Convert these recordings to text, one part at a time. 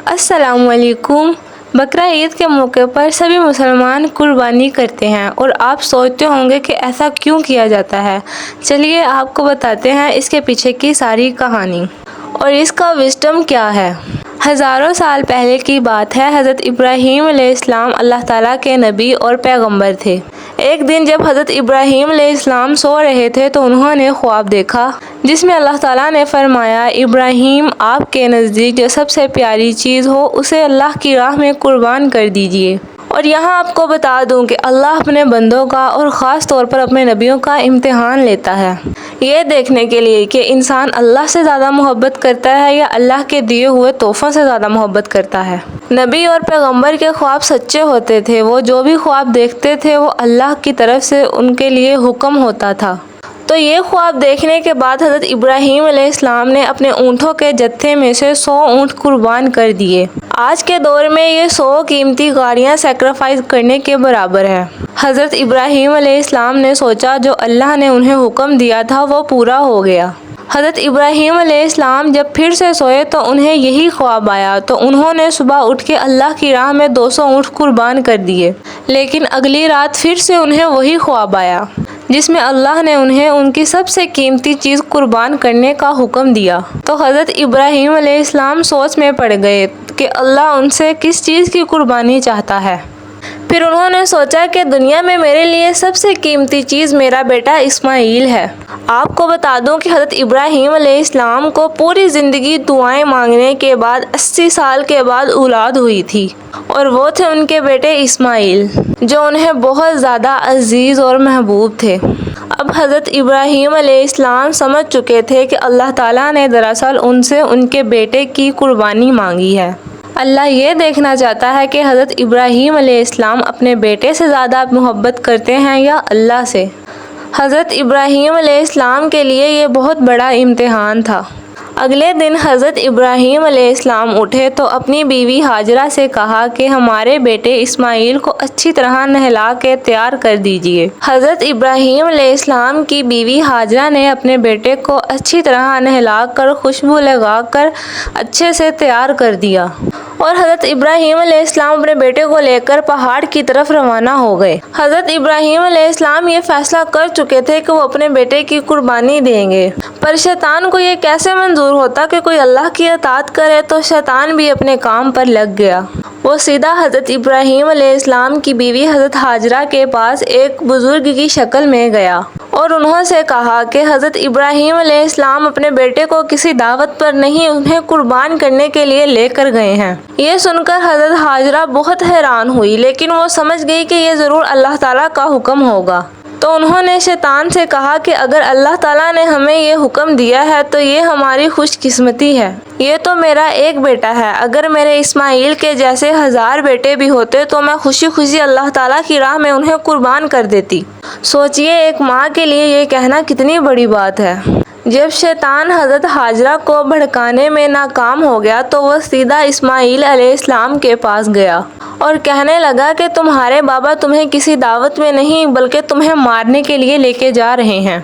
السلام علیکم۔ بقرہ عید کے موقع پر سبھی مسلمان قربانی کرتے ہیں اور آپ سوچتے ہوں گے کہ ایسا کیوں کیا جاتا ہے۔ چلیے آپ کو بتاتے ہیں اس کے پیچھے کی ساری کہانی اور اس کا وزڈم کیا ہے۔ ہزاروں سال پہلے کی بات ہے، حضرت ابراہیم علیہ السلام اللہ تعالیٰ کے نبی اور پیغمبر تھے۔ ایک دن جب حضرت ابراہیم علیہ السلام سو رہے تھے تو انہوں نے خواب دیکھا جس میں اللہ تعالیٰ نے فرمایا، ابراہیم آپ کے نزدیک جو سب سے پیاری چیز ہو اسے اللہ کی راہ میں قربان کر دیجئے۔ اور یہاں آپ کو بتا دوں کہ اللہ اپنے بندوں کا اور خاص طور پر اپنے نبیوں کا امتحان لیتا ہے، یہ دیکھنے کے لیے کہ انسان اللہ سے زیادہ محبت کرتا ہے یا اللہ کے دیے ہوئے تحفوں سے زیادہ محبت کرتا ہے۔ نبی اور پیغمبر کے خواب سچے ہوتے تھے، وہ جو بھی خواب دیکھتے تھے وہ اللہ کی طرف سے ان کے لیے حکم ہوتا تھا۔ تو یہ خواب دیکھنے کے بعد حضرت ابراہیم علیہ السلام نے اپنے اونٹوں کے جتھے میں سے 100 اونٹ قربان کر دیے۔ آج کے دور میں یہ 100 قیمتی گاڑیاں سیکریفائز کرنے کے برابر ہے۔ حضرت ابراہیم علیہ السلام نے سوچا جو اللہ نے انہیں حکم دیا تھا وہ پورا ہو گیا۔ حضرت ابراہیم علیہ السلام جب پھر سے سوئے تو انہیں یہی خواب آیا، تو انہوں نے صبح اٹھ کے اللہ کی راہ میں 200 اونٹ قربان کر دیے۔ لیکن اگلی رات پھر سے انہیں وہی خواب آیا جس میں اللہ نے انہیں ان کی سب سے قیمتی چیز قربان کرنے کا حکم دیا۔ تو حضرت ابراہیم علیہ السلام سوچ میں پڑ گئے کہ اللہ ان سے کس چیز کی قربانی چاہتا ہے۔ پھر انہوں نے سوچا کہ دنیا میں میرے لیے سب سے قیمتی چیز میرا بیٹا اسماعیل ہے۔ آپ کو بتا دوں کہ حضرت ابراہیم علیہ السلام کو پوری زندگی دعائیں مانگنے کے بعد 80 سال کے بعد اولاد ہوئی تھی، اور وہ تھے ان کے بیٹے اسماعیل جو انہیں بہت زیادہ عزیز اور محبوب تھے۔ اب حضرت ابراہیم علیہ السلام سمجھ چکے تھے کہ اللہ تعالیٰ نے دراصل ان سے ان کے بیٹے کی قربانی مانگی ہے۔ اللہ یہ دیکھنا چاہتا ہے کہ حضرت ابراہیم علیہ السلام اپنے بیٹے سے زیادہ محبت کرتے ہیں یا اللہ سے۔ حضرت ابراہیم علیہ السلام کے لیے یہ بہت بڑا امتحان تھا۔ اگلے دن حضرت ابراہیم علیہ السلام اٹھے تو اپنی بیوی ہاجرہ سے کہا کہ ہمارے بیٹے اسماعیل کو اچھی طرح نہلا کے تیار کر دیجئے۔ حضرت ابراہیم علیہ السلام کی بیوی ہاجرہ نے اپنے بیٹے کو اچھی طرح نہلا کر خوشبو لگا کر اچھے سے تیار کر دیا، اور حضرت ابراہیم علیہ السلام اپنے بیٹے کو لے کر پہاڑ کی طرف روانہ ہو گئے۔ حضرت ابراہیم علیہ السلام یہ فیصلہ کر چکے تھے کہ وہ اپنے بیٹے کی قربانی دیں گے، پر شیطان کو یہ کیسے منظور ہوتا کہ کوئی اللہ کی اطاعت کرے، تو شیطان بھی اپنے کام پر لگ گیا۔ وہ سیدھا حضرت ابراہیم علیہ السلام کی بیوی حضرت ہاجرہ کے پاس ایک بزرگ کی شکل میں گیا اور انہوں سے کہا کہ حضرت ابراہیم علیہ السلام اپنے بیٹے کو کسی دعوت پر نہیں، انہیں قربان کرنے کے لیے لے کر گئے ہیں۔ یہ سن کر حضرت ہاجرہ بہت حیران ہوئی، لیکن وہ سمجھ گئی کہ یہ ضرور اللہ تعالیٰ کا حکم ہوگا۔ تو انہوں نے شیطان سے کہا کہ اگر اللہ تعالیٰ نے ہمیں یہ حکم دیا ہے تو یہ ہماری خوش قسمتی ہے۔ یہ تو میرا ایک بیٹا ہے، اگر میرے اسماعیل کے جیسے 1000 بیٹے بھی ہوتے تو میں خوشی خوشی اللہ تعالیٰ کی راہ میں انہیں قربان کر دیتی۔ سوچئے ایک ماں کے لیے یہ کہنا کتنی بڑی بات ہے۔ جب شیطان حضرت ہاجرہ کو بھڑکانے میں ناکام ہو گیا تو وہ سیدھا اسماعیل علیہ السلام کے پاس گیا اور کہنے لگا کہ تمہارے بابا تمہیں کسی دعوت میں نہیں بلکہ تمہیں مارنے کے لیے لے کے جا رہے ہیں۔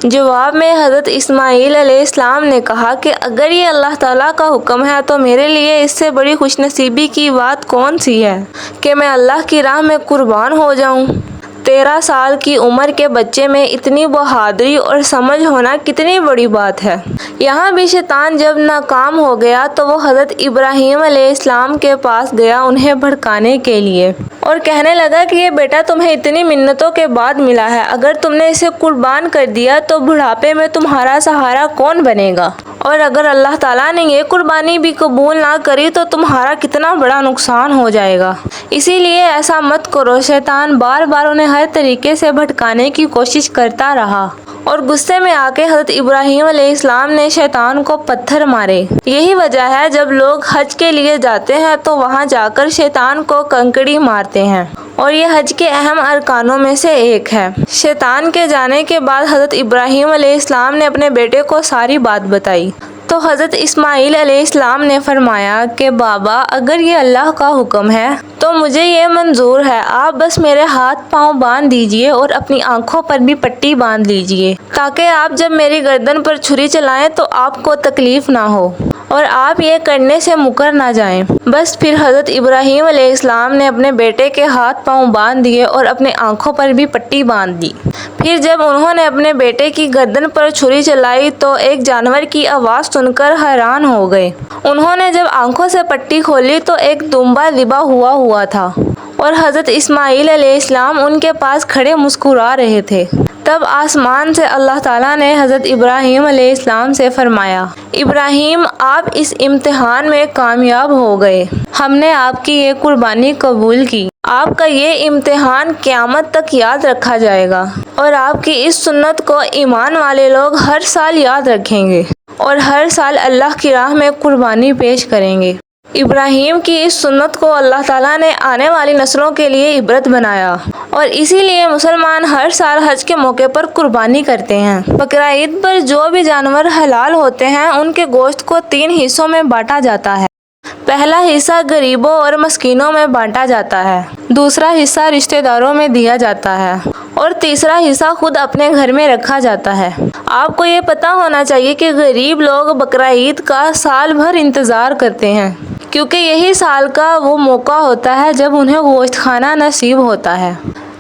جواب میں حضرت اسماعیل علیہ السلام نے کہا کہ اگر یہ اللہ تعالیٰ کا حکم ہے تو میرے لیے اس سے بڑی خوش نصیبی کی بات کون سی ہے کہ میں اللہ کی راہ میں قربان ہو جاؤں۔ 13 سال کی عمر کے بچے میں اتنی بہادری اور سمجھ ہونا کتنی بڑی بات ہے۔ یہاں بھی شیطان جب ناکام ہو گیا تو وہ حضرت ابراہیم علیہ السلام کے پاس گیا انہیں بھڑکانے کے لیے، اور کہنے لگا کہ یہ بیٹا تمہیں اتنی منتوں کے بعد ملا ہے، اگر تم نے اسے قربان کر دیا تو بڑھاپے میں تمہارا سہارا کون بنے گا، اور اگر اللہ تعالیٰ نے یہ قربانی بھی قبول نہ کری تو تمہارا کتنا بڑا نقصان ہو جائے گا، اسی لیے ایسا مت کرو۔ شیطان بار بار انہیں ہر طریقے سے بھٹکانے کی کوشش کرتا رہا، اور غصے میں آ کے حضرت ابراہیم علیہ السلام نے شیطان کو پتھر مارے۔ یہی وجہ ہے جب لوگ حج کے لیے جاتے ہیں تو وہاں جا کر شیطان کو کنکڑی مارتے ہیں، اور یہ حج کے اہم ارکانوں میں سے ایک ہے۔ شیطان کے جانے کے بعد حضرت ابراہیم علیہ السلام نے اپنے بیٹے کو ساری بات بتائی تو حضرت اسماعیل علیہ السلام نے فرمایا کہ بابا اگر یہ اللہ کا حکم ہے تو مجھے یہ منظور ہے، آپ بس میرے ہاتھ پاؤں باندھ دیجئے اور اپنی آنکھوں پر بھی پٹی باندھ لیجئے تاکہ آپ جب میری گردن پر چھری چلائیں تو آپ کو تکلیف نہ ہو، اور آپ یہ کرنے سے مکر نہ جائیں۔ بس پھر حضرت ابراہیم علیہ السلام نے اپنے بیٹے کے ہاتھ پاؤں باندھ دیے اور اپنے آنکھوں پر بھی پٹی باندھ دی۔ پھر جب انہوں نے اپنے بیٹے کی گردن پر چھری چلائی تو ایک جانور کی آواز سن کر حیران ہو گئے۔ انہوں نے جب آنکھوں سے پٹی کھولی تو ایک دمبا ذبح ہوا تھا اور حضرت اسماعیل علیہ السلام ان کے پاس کھڑے مسکرا رہے تھے۔ تب آسمان سے اللہ تعالیٰ نے حضرت ابراہیم علیہ السلام سے فرمایا، ابراہیم آپ اس امتحان میں کامیاب ہو گئے، ہم نے آپ کی یہ قربانی قبول کی، آپ کا یہ امتحان قیامت تک یاد رکھا جائے گا اور آپ کی اس سنت کو ایمان والے لوگ ہر سال یاد رکھیں گے اور ہر سال اللہ کی راہ میں قربانی پیش کریں گے۔ ابراہیم کی اس سنت کو اللہ تعالیٰ نے آنے والی نسلوں کے لیے عبرت بنایا اور اسی لیے مسلمان ہر سال حج کے موقع پر قربانی کرتے ہیں۔ بقرعید پر جو بھی جانور حلال ہوتے ہیں ان کے گوشت کو 3 حصوں میں بانٹا جاتا ہے۔ پہلا حصہ غریبوں اور مسکینوں میں بانٹا جاتا ہے، دوسرا حصہ رشتہ داروں میں دیا جاتا ہے اور تیسرا حصہ خود اپنے گھر میں رکھا جاتا ہے۔ آپ کو یہ پتہ ہونا چاہیے کہ غریب لوگ بقرعید کا سال بھر انتظار کرتے ہیں، کیونکہ یہی سال کا وہ موقع ہوتا ہے جب انہیں گوشت کھانا نصیب ہوتا ہے۔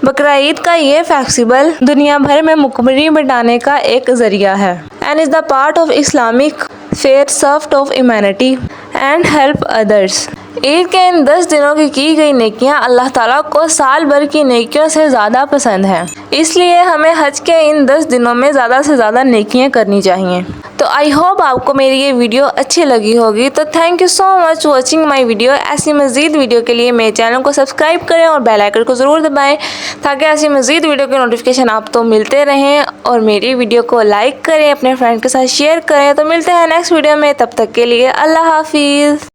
بقرعید کا یہ فیسٹیول دنیا بھر میں مکمری مٹانے کا ایک ذریعہ ہے and is the part of Islamic faith served of humanity and help others۔ عید کے ان 10 دنوں کی گئی نیکیاں اللہ تعالیٰ کو سال بھر کی نیکیوں سے زیادہ پسند ہیں، اس لیے ہمیں حج کے ان 10 دنوں میں زیادہ سے زیادہ نیکیاں کرنی چاہیے۔ تو آئی ہوپ آپ کو میری یہ ویڈیو اچھی لگی ہوگی۔ تو thank you so much watching my video. ایسی مزید ویڈیو کے لیے میرے چینل کو سبسکرائب کریں اور بیل آئیکن کو ضرور دبائیں تاکہ ایسی مزید ویڈیو کے نوٹیفیکیشن آپ تو ملتے رہیں، اور میری ویڈیو کو لائک کریں، اپنے فرینڈ کے ساتھ شیئر کریں۔ تو ملتے ہیں نیکسٹ ویڈیو میں، تب تک کے لیے اللہ حافظ۔